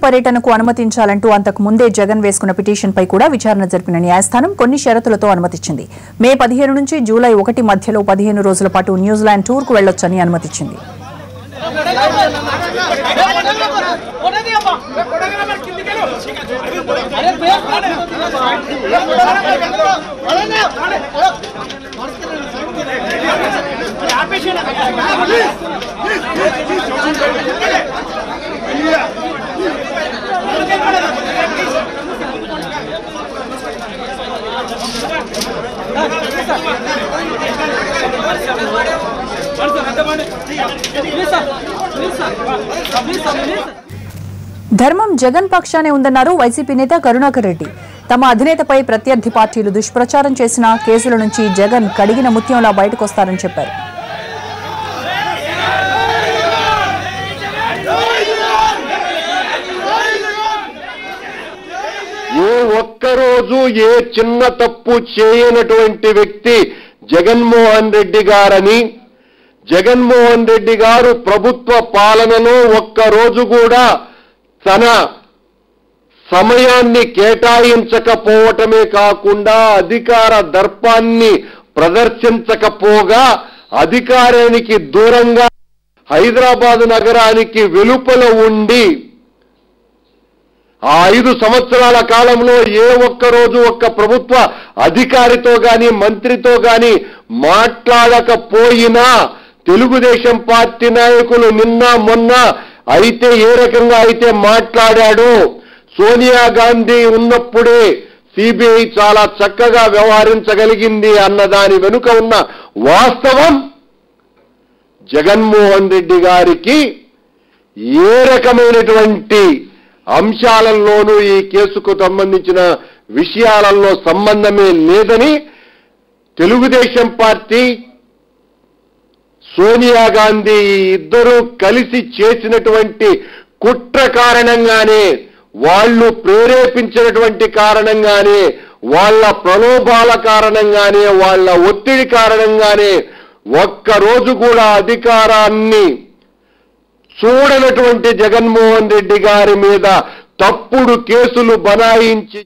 పర్యటనకు అనుమతించాలంటూ అంతకు ముందే జగన్ వేసుకున్న పిటిషన్పై కూడా విచారణ జరిపిన న్యాయస్థానం కొన్ని షరతులతో అనుమతించింది. మే 15 నుంచి జూలై 1 మధ్యలో 15 రోజుల పాటు న్యూజిలాండ్ టూర్కు వెళ్లొచ్చని అనుమతించింది. ధర్మం జగన్ పక్షానే ఉందన్నారు వైసీపీ నేత కరుణాకర్ రెడ్డి. తమ అధినేతపై ప్రత్యర్థి పార్టీలు దుష్ప్రచారం చేసిన కేసుల నుంచి జగన్ కడిగిన ముత్యంలా బయటకొస్తారని చెప్పారు. ఏ ఒక్కరోజు ఏ చిన్న తప్పు చేయనటువంటి వ్యక్తి జగన్మోహన్ రెడ్డి గారని, జగన్మోహన్ రెడ్డి గారు ప్రభుత్వ పాలనలో ఒక్కరోజు కూడా తన సమయాన్ని కేటాయించకపోవటమే కాకుండా అధికార దర్పాన్ని ప్రదర్శించకపోగా అధికారానికి దూరంగా హైదరాబాద్ నగరానికి వెలుపల ఉండి ఆ 5 సంవత్సరాల కాలంలో ఏ ఒక్కరోజు ఒక్క ప్రభుత్వ అధికారితో గాని మంత్రితో గాని మాట్లాడకపోయినా తెలుగుదేశం పార్టీ నాయకులు నిన్న మొన్న అయితే ఏ రకంగా అయితే మాట్లాడాడో, సోనియా గాంధీ ఉన్నప్పుడే సిబిఐ చాలా చక్కగా వ్యవహరించగలిగింది అన్నదాని వెనుక ఉన్న వాస్తవం జగన్మోహన్ రెడ్డి గారికి ఏ రకమైనటువంటి అంశాలలోనూ ఈ కేసుకు సంబంధించిన విషయాలలో సంబంధమే లేదని తెలుగుదేశం పార్టీ, సోనియా గాంధీ ఇద్దరూ కలిసి చేసినటువంటి కుట్ర కారణంగానే, వాళ్ళు ప్రేరేపించినటువంటి కారణంగానే, వాళ్ళ ప్రలోభాల కారణంగానే, వాళ్ళ ఒత్తిడి కారణంగానే ఒక్కరోజు కూడా అధికారాన్ని చూడనటువంటి జగన్మోహన్ రెడ్డి గారి మీద తప్పుడు కేసులు బనాయించి